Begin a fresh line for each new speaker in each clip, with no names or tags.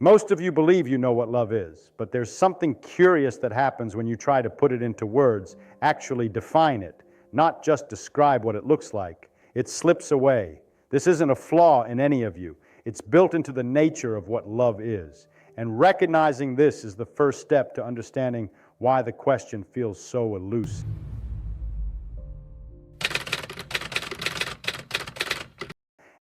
Most of you believe you know what love is, but there's something curious that happens when you try to put it into words, actually define it, not just describe what it looks like. It slips away. This isn't a flaw in any of you. It's built into the nature of what love is. And recognizing this is the first step to understanding why the question feels so elusive.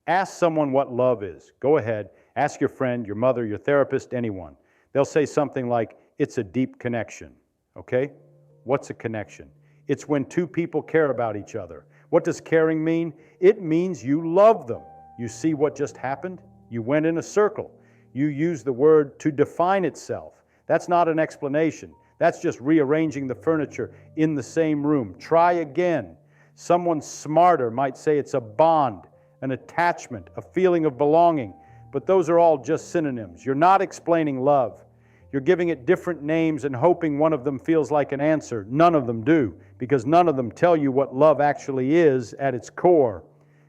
Ask someone what love is. Go ahead. Ask your friend, your mother, your therapist, anyone. They'll say something like, it's a deep connection. Okay? What's a connection? It's when two people care about each other. What does caring mean? It means you love them. You see what just happened? You went in a circle. You used the word to define itself. That's not an explanation. That's just rearranging the furniture in the same room. Try again. Someone smarter might say it's a bond, an attachment, a feeling of belonging. But those are all just synonyms. You're not explaining love. You're giving it different names and hoping one of them feels like an answer. None of them do, because none of them tell you what love actually is at its core.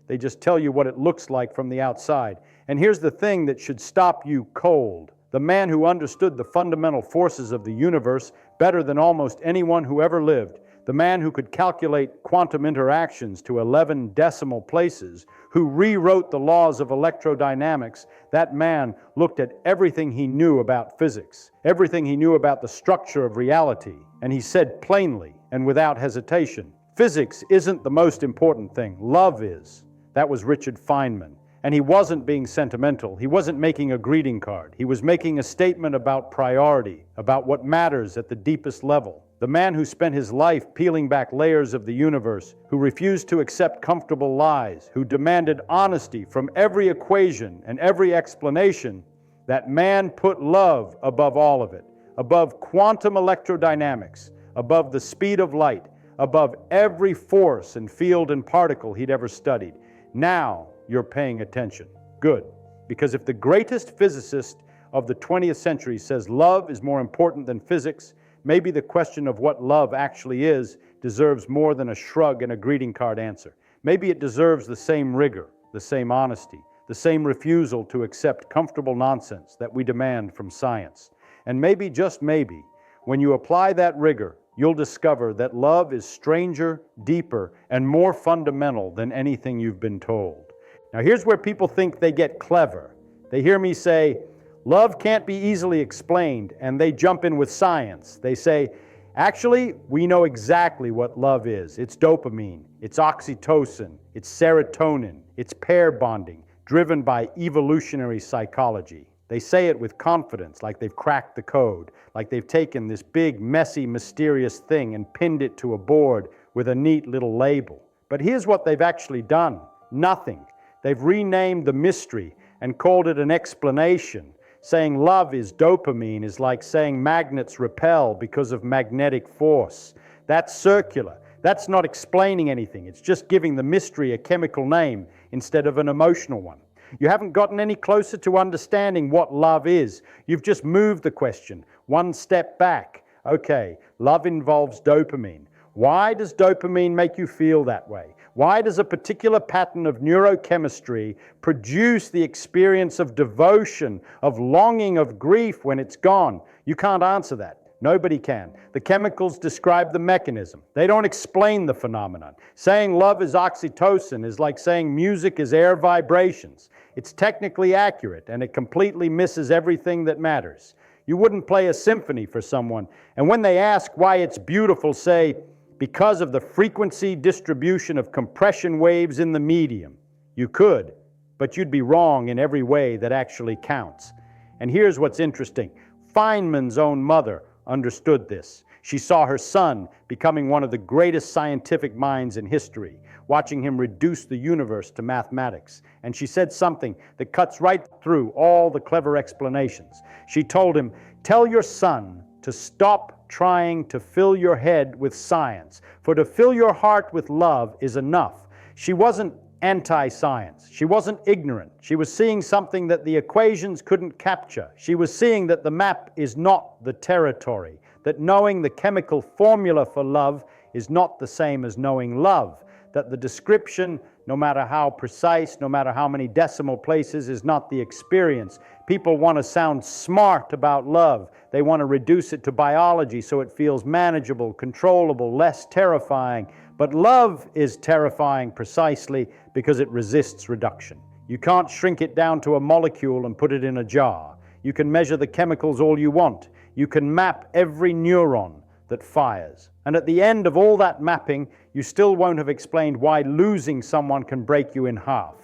They just tell you what it looks like from the outside. And here's the thing that should stop you cold. The man who understood the fundamental forces of the universe better than almost anyone who ever lived, the man who could calculate quantum interactions to 11 decimal places, who rewrote the laws of electrodynamics, that man looked at everything he knew about physics, everything he knew about the structure of reality, and he said plainly and without hesitation, physics isn't the most important thing, love is. That was Richard Feynman. And he wasn't being sentimental. He wasn't making a greeting card. He was making a statement about priority, about what matters at the deepest level. The man who spent his life peeling back layers of the universe, who refused to accept comfortable lies, who demanded honesty from every equation and every explanation, that man put love above all of it, above quantum electrodynamics, above the speed of light, above every force and field and particle he'd ever studied. Now you're paying attention. Good. Because if the greatest physicist of the 20th century says love is more important than physics, maybe the question of what love actually is deserves more than a shrug and a greeting card answer. Maybe it deserves the same rigor, the same honesty, the same refusal to accept comfortable nonsense that we demand from science. And maybe, just maybe, when you apply that rigor, you'll discover that love is stranger, deeper, and more fundamental than anything you've been told. Now here's where people think they get clever. They hear me say, love can't be easily explained, and they jump in with science. They say, actually, we know exactly what love is. It's dopamine, it's oxytocin, it's serotonin, it's pair bonding, driven by evolutionary psychology. They say it with confidence, like they've cracked the code, like they've taken this big, messy, mysterious thing and pinned it to a board with a neat little label. But here's what they've actually done. Nothing. They've renamed the mystery and called it an explanation. Saying love is dopamine is like saying magnets repel because of magnetic force. That's circular. That's not explaining anything. It's just giving the mystery a chemical name instead of an emotional one. You haven't gotten any closer to understanding what love is. You've just moved the question one step back. Okay, love involves dopamine. Why does dopamine make you feel that way? Why does a particular pattern of neurochemistry produce the experience of devotion, of longing, of grief when it's gone? You can't answer that. Nobody can. The chemicals describe the mechanism. They don't explain the phenomenon. Saying love is oxytocin is like saying music is air vibrations. It's technically accurate, and it completely misses everything that matters. You wouldn't play a symphony for someone, and when they ask why it's beautiful, say, because of the frequency distribution of compression waves in the medium. You could, but you'd be wrong in every way that actually counts. And here's what's interesting. Feynman's own mother understood this. She saw her son becoming one of the greatest scientific minds in history, watching him reduce the universe to mathematics. And she said something that cuts right through all the clever explanations. She told him, tell your son to stop trying to fill your head with science, for to fill your heart with love is enough. She wasn't anti-science. She wasn't ignorant. She was seeing something that the equations couldn't capture. She was seeing that the map is not the territory, that knowing the chemical formula for love is not the same as knowing love, that the description, no matter how precise, no matter how many decimal places, is not the experience. People want to sound smart about love. They want to reduce it to biology so it feels manageable, controllable, less terrifying. But love is terrifying precisely because it resists reduction. You can't shrink it down to a molecule and put it in a jar. You can measure the chemicals all you want. You can map every neuron that fires. And at the end of all that mapping, you still won't have explained why losing someone can break you in half.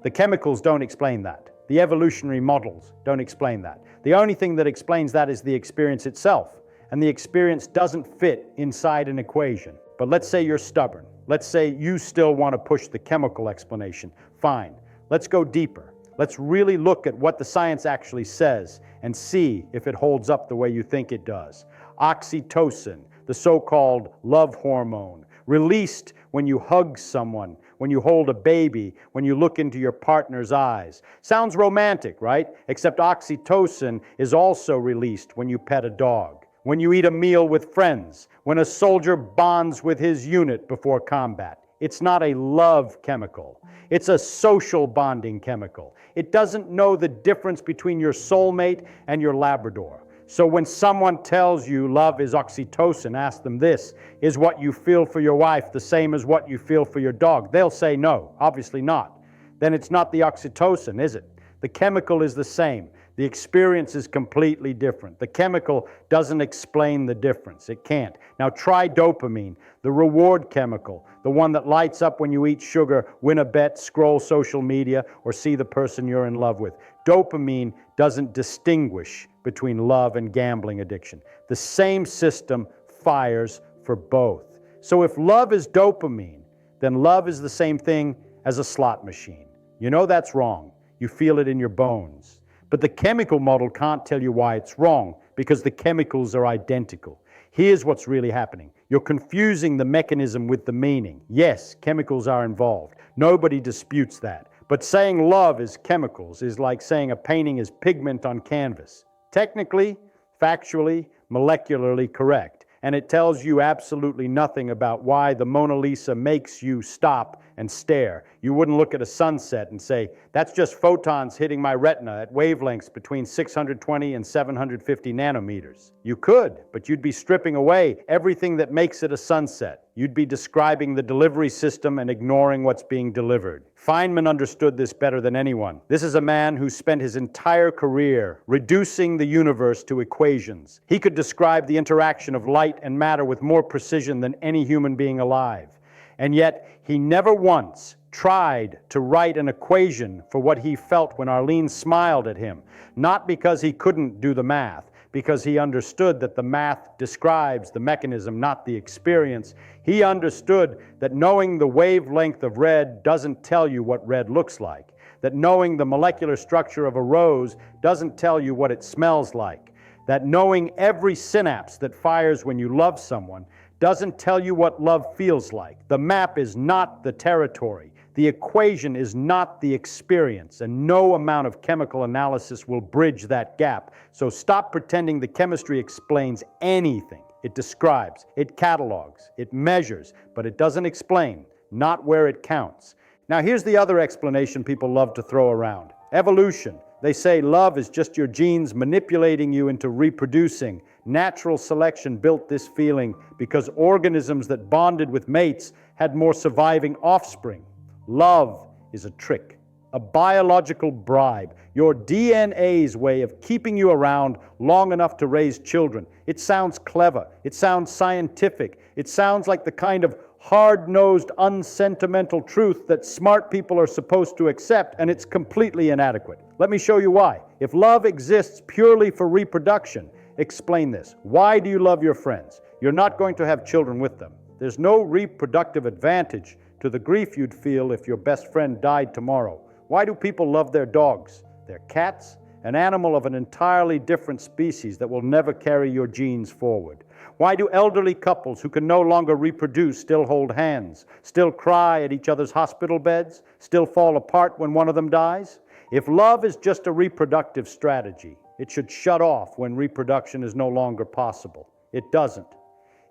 The chemicals don't explain that. The evolutionary models don't explain that. The only thing that explains that is the experience itself. And the experience doesn't fit inside an equation. But let's say you're stubborn. Let's say you still want to push the chemical explanation. Fine. Let's go deeper. Let's really look at what the science actually says and see if it holds up the way you think it does. Oxytocin, the so-called love hormone, released when you hug someone, when you hold a baby, when you look into your partner's eyes. Sounds romantic, right? Except oxytocin is also released when you pet a dog, when you eat a meal with friends, when a soldier bonds with his unit before combat. It's not a love chemical. It's a social bonding chemical. It doesn't know the difference between your soulmate and your Labrador. So when someone tells you love is oxytocin, ask them this: is what you feel for your wife the same as what you feel for your dog? They'll say no, obviously not. Then it's not the oxytocin, is it? The chemical is the same. The experience is completely different. The chemical doesn't explain the difference. It can't. Now try dopamine, the reward chemical, the one that lights up when you eat sugar, win a bet, scroll social media, or see the person you're in love with. Dopamine doesn't distinguish between love and gambling addiction. The same system fires for both. So if love is dopamine, then love is the same thing as a slot machine. You know that's wrong. You feel it in your bones. But the chemical model can't tell you why it's wrong, because the chemicals are identical. Here's what's really happening. You're confusing the mechanism with the meaning. Yes, chemicals are involved. Nobody disputes that. But saying love is chemicals is like saying a painting is pigment on canvas. Technically, factually, molecularly correct. And it tells you absolutely nothing about why the Mona Lisa makes you stop and stare. You wouldn't look at a sunset and say, that's just photons hitting my retina at wavelengths between 620 and 750 nanometers. You could, but you'd be stripping away everything that makes it a sunset. You'd be describing the delivery system and ignoring what's being delivered. Feynman understood this better than anyone. This is a man who spent his entire career reducing the universe to equations. He could describe the interaction of light and matter with more precision than any human being alive. And yet, he never once tried to write an equation for what he felt when Arline smiled at him. Not because he couldn't do the math, because he understood that the math describes the mechanism, not the experience. He understood that knowing the wavelength of red doesn't tell you what red looks like, that knowing the molecular structure of a rose doesn't tell you what it smells like, that knowing every synapse that fires when you love someone doesn't tell you what love feels like. The map is not the territory. The equation is not the experience, and no amount of chemical analysis will bridge that gap. So stop pretending the chemistry explains anything. It describes, it catalogs, it measures, but it doesn't explain, not where it counts. Now here's the other explanation people love to throw around. Evolution. They say love is just your genes manipulating you into reproducing. Natural selection built this feeling because organisms that bonded with mates had more surviving offspring. Love is a trick, a biological bribe, your DNA's way of keeping you around long enough to raise children. It sounds clever, it sounds scientific, it sounds like the kind of hard-nosed, unsentimental truth that smart people are supposed to accept, and it's completely inadequate. Let me show you why. If love exists purely for reproduction, explain this. Why do you love your friends? You're not going to have children with them. There's no reproductive advantage to the grief you'd feel if your best friend died tomorrow. Why do people love their dogs, their cats, an animal of an entirely different species that will never carry your genes forward? Why do elderly couples who can no longer reproduce still hold hands, still cry at each other's hospital beds, still fall apart when one of them dies? If love is just a reproductive strategy, it should shut off when reproduction is no longer possible. It doesn't.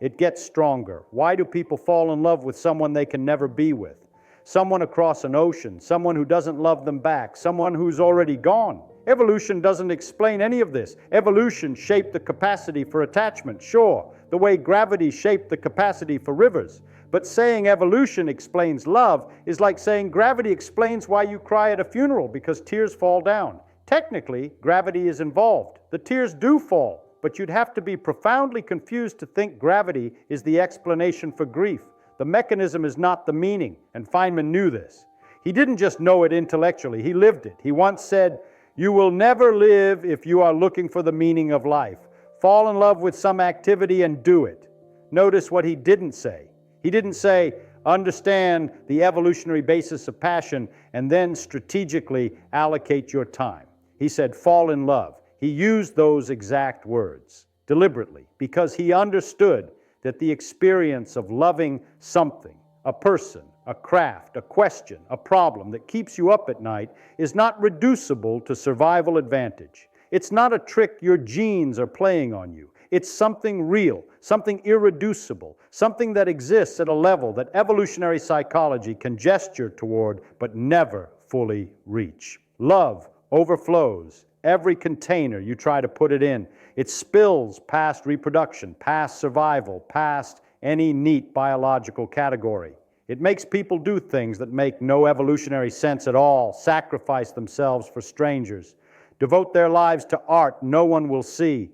It gets stronger. Why do people fall in love with someone they can never be with? Someone across an ocean, someone who doesn't love them back, someone who's already gone. Evolution doesn't explain any of this. Evolution shaped the capacity for attachment, sure, the way gravity shaped the capacity for rivers. But saying evolution explains love is like saying gravity explains why you cry at a funeral because tears fall down. Technically, gravity is involved. The tears do fall, but you'd have to be profoundly confused to think gravity is the explanation for grief. The mechanism is not the meaning, and Feynman knew this. He didn't just know it intellectually, he lived it. He once said, "You will never live if you are looking for the meaning of life. Fall in love with some activity and do it." Notice what he didn't say. He didn't say, understand the evolutionary basis of passion and then strategically allocate your time. He said, fall in love. He used those exact words deliberately because he understood that the experience of loving something, a person, a craft, a question, a problem that keeps you up at night is not reducible to survival advantage. It's not a trick your genes are playing on you. It's something real, something irreducible, something that exists at a level that evolutionary psychology can gesture toward but never fully reach. Love overflows every container you try to put it in. It spills past reproduction, past survival, past any neat biological category. It makes people do things that make no evolutionary sense at all, sacrifice themselves for strangers, devote their lives to art no one will see,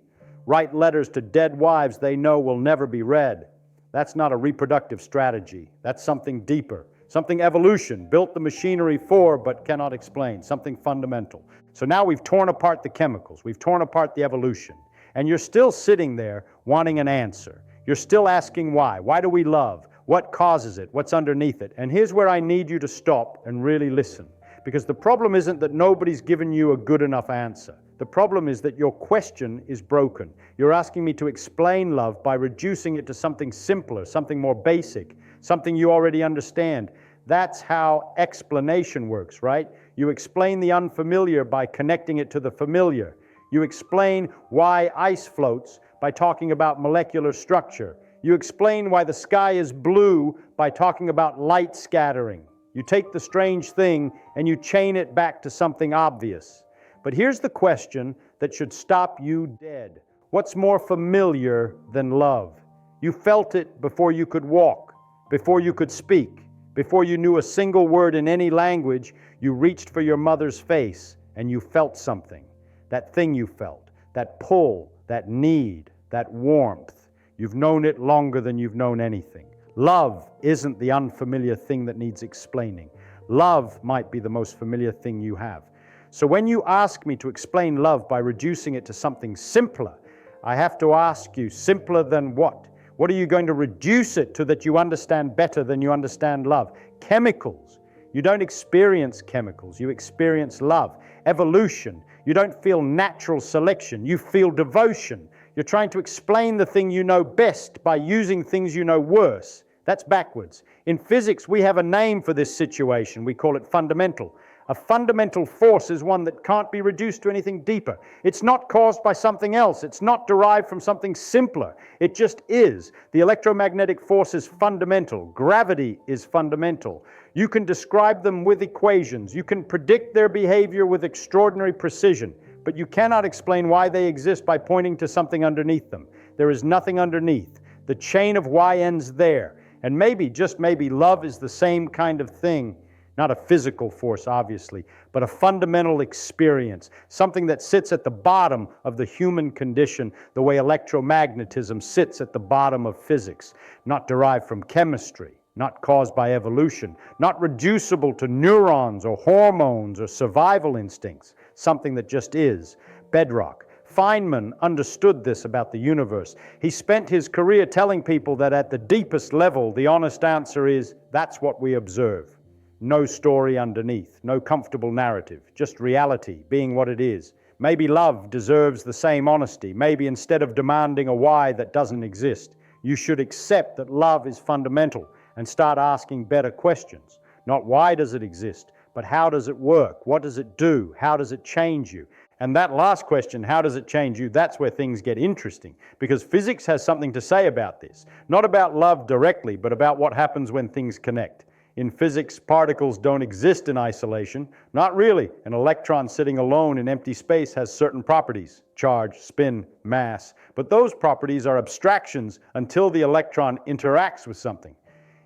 write letters to dead wives they know will never be read. That's not a reproductive strategy. That's something deeper, something evolution built the machinery for but cannot explain, something fundamental. So now we've torn apart the chemicals, we've torn apart the evolution, and you're still sitting there wanting an answer. You're still asking why. Why do we love? What causes it? What's underneath it? And here's where I need you to stop and really listen. Because the problem isn't that nobody's given you a good enough answer. The problem is that your question is broken. You're asking me to explain love by reducing it to something simpler, something more basic, something you already understand. That's how explanation works, right? You explain the unfamiliar by connecting it to the familiar. You explain why ice floats by talking about molecular structure. You explain why the sky is blue by talking about light scattering. You take the strange thing and you chain it back to something obvious. But here's the question that should stop you dead. What's more familiar than love? You felt it before you could walk, before you could speak, before you knew a single word in any language. You reached for your mother's face and you felt something. That thing you felt, that pull, that need, that warmth. You've known it longer than you've known anything. Love isn't the unfamiliar thing that needs explaining. Love might be the most familiar thing you have. So when you ask me to explain love by reducing it to something simpler, I have to ask you, simpler than what? What are you going to reduce it to that you understand better than you understand love? Chemicals. You don't experience chemicals, you experience love. Evolution. You don't feel natural selection, you feel devotion. You're trying to explain the thing you know best by using things you know worse. That's backwards. In physics, we have a name for this situation. We call it fundamental. A fundamental force is one that can't be reduced to anything deeper. It's not caused by something else. It's not derived from something simpler. It just is. The electromagnetic force is fundamental. Gravity is fundamental. You can describe them with equations. You can predict their behavior with extraordinary precision, but you cannot explain why they exist by pointing to something underneath them. There is nothing underneath. The chain of why ends there. And maybe, just maybe, love is the same kind of thing. Not a physical force, obviously, but a fundamental experience, something that sits at the bottom of the human condition, the way electromagnetism sits at the bottom of physics, not derived from chemistry, not caused by evolution, not reducible to neurons or hormones or survival instincts, something that just is, bedrock. Feynman understood this about the universe. He spent his career telling people that at the deepest level, the honest answer is, that's what we observe. No story underneath, no comfortable narrative, just reality being what it is. Maybe love deserves the same honesty. Maybe instead of demanding a why that doesn't exist, you should accept that love is fundamental and start asking better questions. Not why does it exist, but how does it work? What does it do? How does it change you? And that last question, how does it change you? That's where things get interesting, because physics has something to say about this. Not about love directly, but about what happens when things connect. In physics, particles don't exist in isolation. Not really. An electron sitting alone in empty space has certain properties: charge, spin, mass. But those properties are abstractions until the electron interacts with something.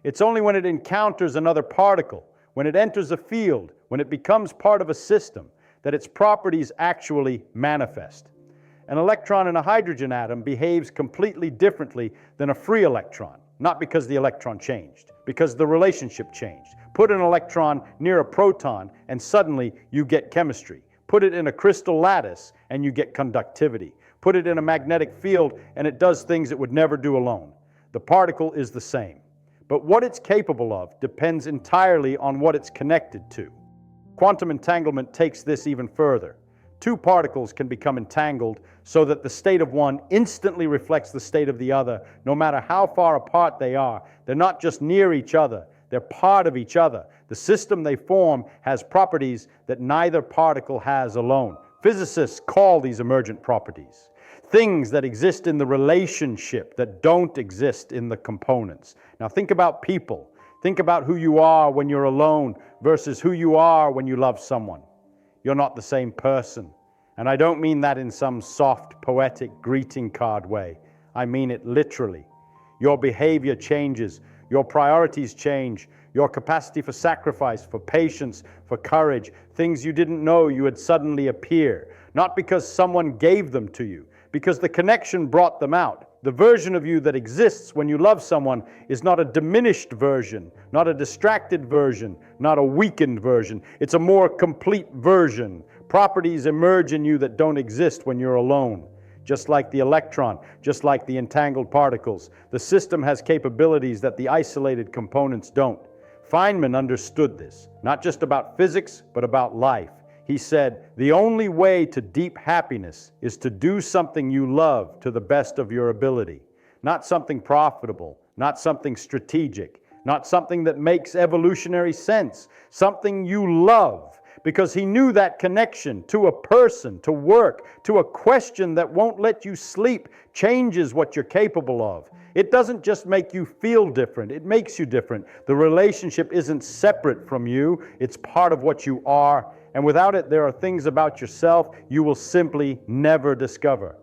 It's only when it encounters another particle, when it enters a field, when it becomes part of a system, that its properties actually manifest. An electron in a hydrogen atom behaves completely differently than a free electron, not because the electron changed, because the relationship changed. Put an electron near a proton and suddenly you get chemistry. Put it in a crystal lattice and you get conductivity. Put it in a magnetic field and it does things it would never do alone. The particle is the same. But what it's capable of depends entirely on what it's connected to. Quantum entanglement takes this even further. Two particles can become entangled so that the state of one instantly reflects the state of the other, no matter how far apart they are. They're not just near each other, they're part of each other. The system they form has properties that neither particle has alone. Physicists call these emergent properties. Things that exist in the relationship that don't exist in the components. Now think about people. Think about who you are when you're alone versus who you are when you love someone. You're not the same person. And I don't mean that in some soft, poetic greeting card way. I mean it literally. Your behavior changes. Your priorities change. Your capacity for sacrifice, for patience, for courage, things you didn't know you would suddenly appear. Not because someone gave them to you, because the connection brought them out. The version of you that exists when you love someone is not a diminished version, not a distracted version, not a weakened version. It's a more complete version. Properties emerge in you that don't exist when you're alone. Just like the electron, just like the entangled particles. The system has capabilities that the isolated components don't. Feynman understood this, not just about physics, but about life. He said, the only way to deep happiness is to do something you love to the best of your ability. Not something profitable, not something strategic, not something that makes evolutionary sense, something you love. Because he knew that connection to a person, to work, to a question that won't let you sleep, changes what you're capable of. It doesn't just make you feel different, it makes you different. The relationship isn't separate from you, it's part of what you are. And without it, there are things about yourself you will simply never discover.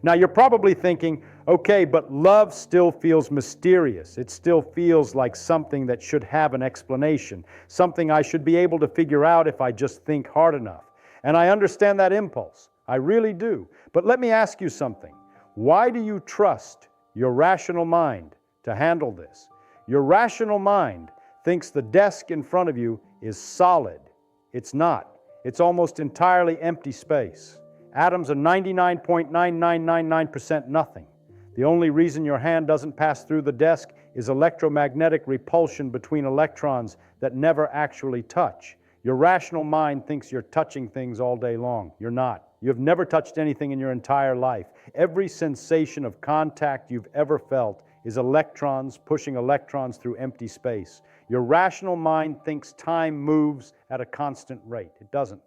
Now, you're probably thinking, okay, but love still feels mysterious. It still feels like something that should have an explanation, something I should be able to figure out if I just think hard enough. And I understand that impulse. I really do. But let me ask you something. Why do you trust your rational mind to handle this? Your rational mind thinks the desk in front of you is solid. It's not. It's almost entirely empty space. Atoms are 99.9999% nothing. The only reason your hand doesn't pass through the desk is electromagnetic repulsion between electrons that never actually touch. Your rational mind thinks you're touching things all day long. You're not. You have never touched anything in your entire life. Every sensation of contact you've ever felt is electrons pushing electrons through empty space. Your rational mind thinks time moves at a constant rate. It doesn't.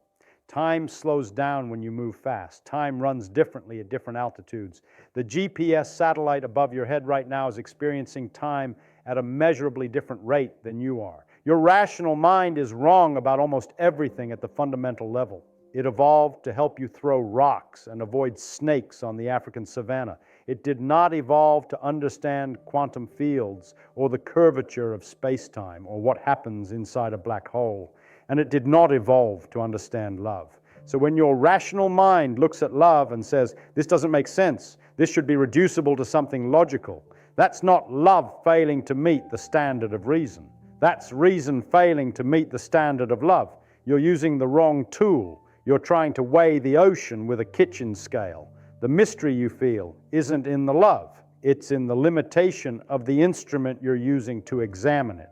Time slows down when you move fast. Time runs differently at different altitudes. The GPS satellite above your head right now is experiencing time at a measurably different rate than you are. Your rational mind is wrong about almost everything at the fundamental level. It evolved to help you throw rocks and avoid snakes on the African savanna. It did not evolve to understand quantum fields or the curvature of space-time or what happens inside a black hole. And it did not evolve to understand love. So when your rational mind looks at love and says, this doesn't make sense, this should be reducible to something logical, that's not love failing to meet the standard of reason. That's reason failing to meet the standard of love. You're using the wrong tool. You're trying to weigh the ocean with a kitchen scale. The mystery you feel isn't in the love. It's in the limitation of the instrument you're using to examine it.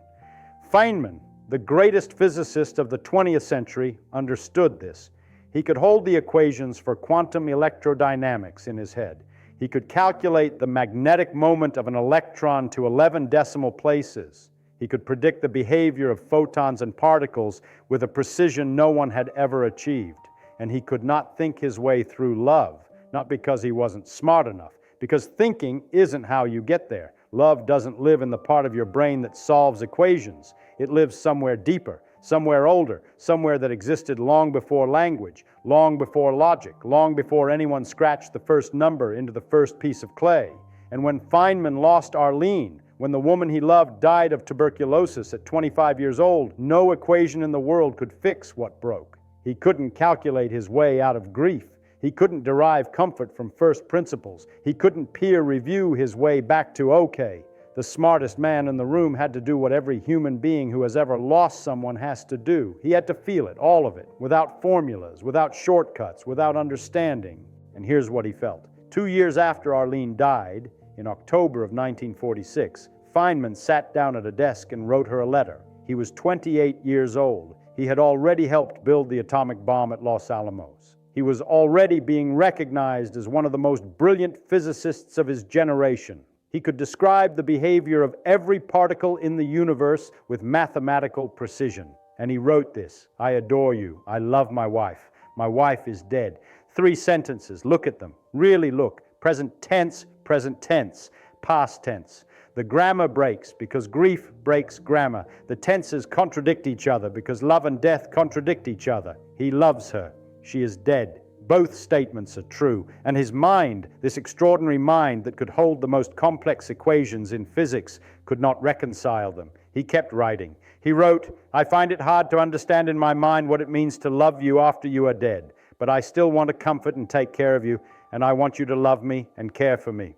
Feynman, the greatest physicist of the 20th century, understood this. He could hold the equations for quantum electrodynamics in his head. He could calculate the magnetic moment of an electron to 11 decimal places. He could predict the behavior of photons and particles with a precision no one had ever achieved. and he could not think his way through love, not because he wasn't smart enough, because thinking isn't how you get there. Love doesn't live in the part of your brain that solves equations. It lives somewhere deeper, somewhere older, somewhere that existed long before language, long before logic, long before anyone scratched the first number into the first piece of clay. And when Feynman lost Arline, when the woman he loved died of tuberculosis at 25 years old, no equation in the world could fix what broke. He couldn't calculate his way out of grief. He couldn't derive comfort from first principles. He couldn't peer review his way back to okay. The smartest man in the room had to do what every human being who has ever lost someone has to do. He had to feel it, all of it, without formulas, without shortcuts, without understanding. And here's what he felt. 2 years after Arline died, in October of 1946, Feynman sat down at a desk and wrote her a letter. He was 28 years old. He had already helped build the atomic bomb at Los Alamos. He was already being recognized as one of the most brilliant physicists of his generation. He could describe the behavior of every particle in the universe with mathematical precision. And he wrote this: I adore you. I love my wife. My wife is dead. 3 sentences. Look at them. Really look. Present tense, past tense. The grammar breaks because grief breaks grammar. The tenses contradict each other because love and death contradict each other. He loves her. She is dead. Both statements are true. And his mind, this extraordinary mind that could hold the most complex equations in physics, could not reconcile them. He kept writing. He wrote, I find it hard to understand in my mind what it means to love you after you are dead, but I still want to comfort and take care of you, and I want you to love me and care for me.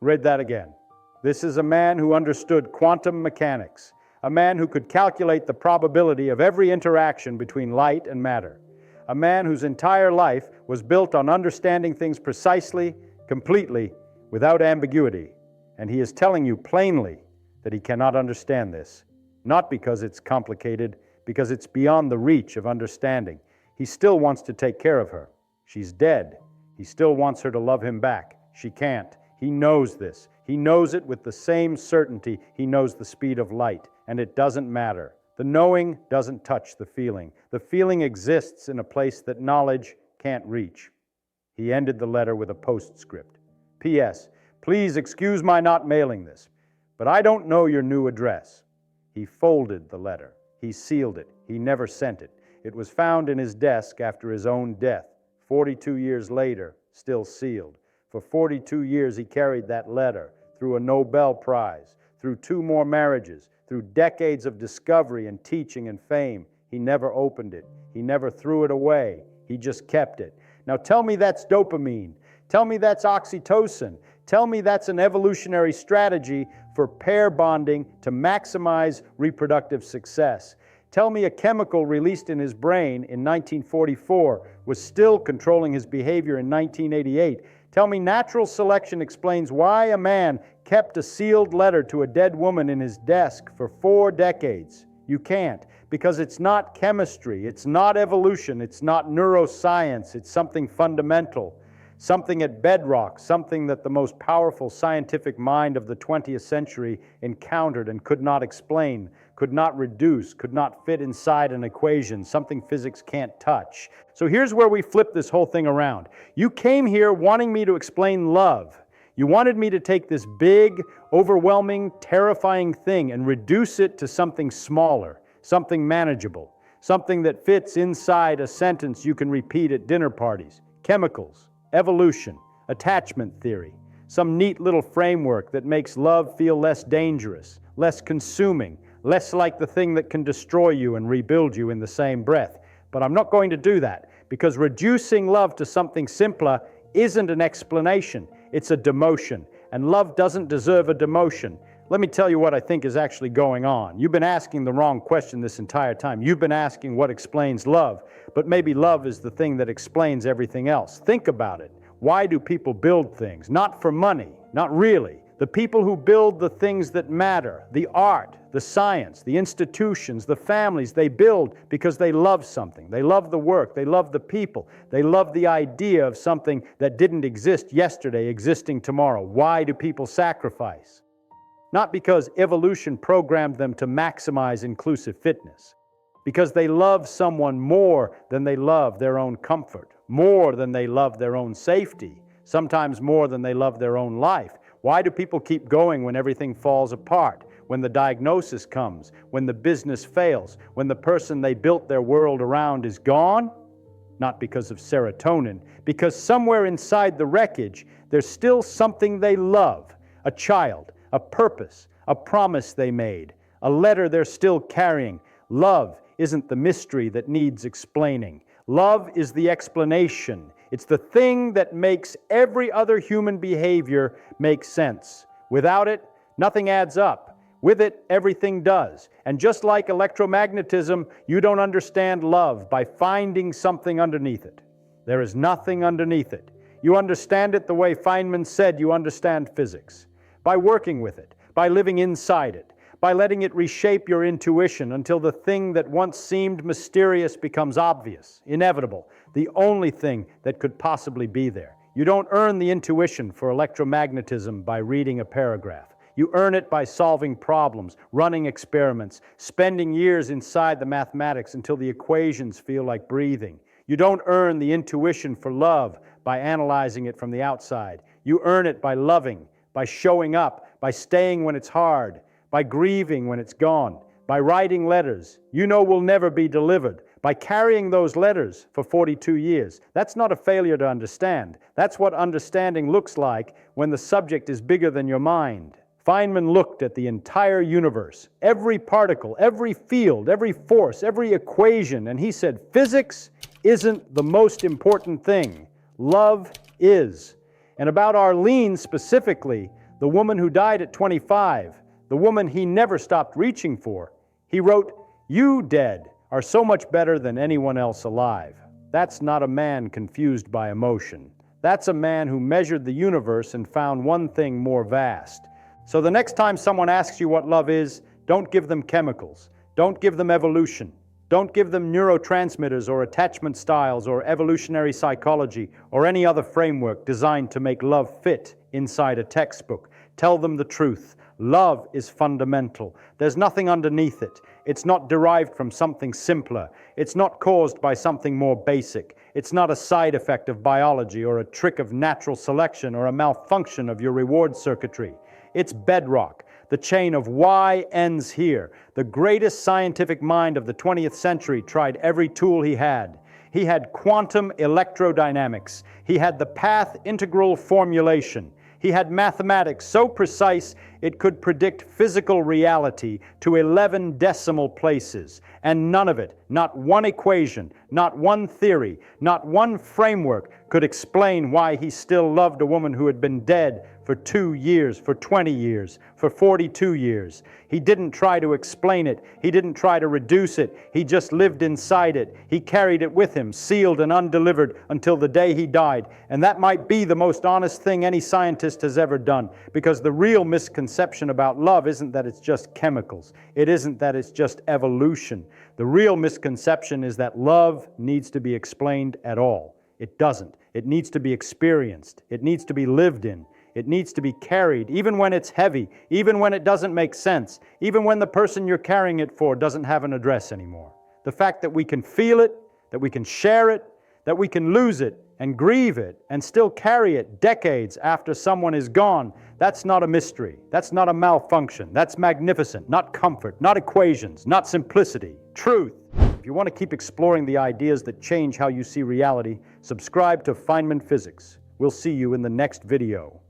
Read that again. This is a man who understood quantum mechanics, a man who could calculate the probability of every interaction between light and matter, a man whose entire life was built on understanding things precisely, completely, without ambiguity. And he is telling you plainly that he cannot understand this, not because it's complicated, because it's beyond the reach of understanding. He still wants to take care of her. She's dead. He still wants her to love him back. She can't. He knows this. He knows it with the same certainty he knows the speed of light, and it doesn't matter. The knowing doesn't touch the feeling. The feeling exists in a place that knowledge can't reach. He ended the letter with a postscript. P.S. Please excuse my not mailing this, but I don't know your new address. He folded the letter. He sealed it. He never sent it. It was found in his desk after his own death. 42 years later, still sealed. For 42 years he carried that letter through a Nobel Prize, through 2 more marriages, through decades of discovery and teaching and fame. He never opened it. He never threw it away. He just kept it. Now tell me that's dopamine. Tell me that's oxytocin. Tell me that's an evolutionary strategy for pair bonding to maximize reproductive success. Tell me a chemical released in his brain in 1944 was still controlling his behavior in 1988. Tell me natural selection explains why a man kept a sealed letter to a dead woman in his desk for 4 decades. You can't, because it's not chemistry, it's not evolution, it's not neuroscience, it's something fundamental, something at bedrock, something that the most powerful scientific mind of the 20th century encountered and could not explain, could not reduce, could not fit inside an equation, something physics can't touch. So here's where we flip this whole thing around. You came here wanting me to explain love. You wanted me to take this big, overwhelming, terrifying thing and reduce it to something smaller, something manageable, something that fits inside a sentence you can repeat at dinner parties. Chemicals, evolution, attachment theory, some neat little framework that makes love feel less dangerous, less consuming, less like the thing that can destroy you and rebuild you in the same breath. But I'm not going to do that, because reducing love to something simpler isn't an explanation, it's a demotion, and love doesn't deserve a demotion. Let me tell you what I think is actually going on. You've been asking the wrong question this entire time. You've been asking what explains love, but maybe love is the thing that explains everything else. Think about it. Why do people build things? Not for money, not really. The people who build the things that matter, the art, the science, the institutions, the families, they build because they love something. They love the work. They love the people. They love the idea of something that didn't exist yesterday existing tomorrow. Why do people sacrifice? Not because evolution programmed them to maximize inclusive fitness, because they love someone more than they love their own comfort, more than they love their own safety, sometimes more than they love their own life. Why do people keep going when everything falls apart, when the diagnosis comes, when the business fails, when the person they built their world around is gone? Not because of serotonin, because somewhere inside the wreckage, there's still something they love, a child, a purpose, a promise they made, a letter they're still carrying. Love isn't the mystery that needs explaining. Love is the explanation. It's the thing that makes every other human behavior make sense. Without it, nothing adds up. With it, everything does. And just like electromagnetism, you don't understand love by finding something underneath it. There is nothing underneath it. You understand it the way Feynman said you understand physics. By working with it, by living inside it, by letting it reshape your intuition until the thing that once seemed mysterious becomes obvious, inevitable, the only thing that could possibly be there. You don't earn the intuition for electromagnetism by reading a paragraph. You earn it by solving problems, running experiments, spending years inside the mathematics until the equations feel like breathing. You don't earn the intuition for love by analyzing it from the outside. You earn it by loving, by showing up, by staying when it's hard, by grieving when it's gone, by writing letters you know will never be delivered, by carrying those letters for 42 years. That's not a failure to understand. That's what understanding looks like when the subject is bigger than your mind. Feynman looked at the entire universe, every particle, every field, every force, every equation, and he said, physics isn't the most important thing. Love is. And about Arline specifically, the woman who died at 25, the woman he never stopped reaching for, he wrote, "You dead are so much better than anyone else alive." That's not a man confused by emotion. That's a man who measured the universe and found one thing more vast. So the next time someone asks you what love is, don't give them chemicals. Don't give them evolution. Don't give them neurotransmitters or attachment styles or evolutionary psychology or any other framework designed to make love fit inside a textbook. Tell them the truth. Love is fundamental. There's nothing underneath it. It's not derived from something simpler. It's not caused by something more basic. It's not a side effect of biology or a trick of natural selection or a malfunction of your reward circuitry. It's bedrock. The chain of why ends here. The greatest scientific mind of the 20th century tried every tool he had. He had quantum electrodynamics. He had the path integral formulation. He had mathematics so precise it could predict physical reality to 11 decimal places. And none of it, not one equation, not one theory, not one framework could explain why he still loved a woman who had been dead for 2 years, for 20 years, for 42 years. He didn't try to explain it. He didn't try to reduce it. He just lived inside it. He carried it with him, sealed and undelivered until the day he died. And that might be the most honest thing any scientist has ever done, because the real misconception about love isn't that it's just chemicals. It isn't that it's just evolution. The real misconception is that love needs to be explained at all. It doesn't. It needs to be experienced. It needs to be lived in. It needs to be carried, even when it's heavy, even when it doesn't make sense, even when the person you're carrying it for doesn't have an address anymore. The fact that we can feel it, that we can share it, that we can lose it and grieve it and still carry it decades after someone is gone, that's not a mystery. That's not a malfunction. That's magnificent, not comfort, not equations, not simplicity. Truth. If you want to keep exploring the ideas that change how you see reality, subscribe to Feynman Physics. We'll see you in the next video.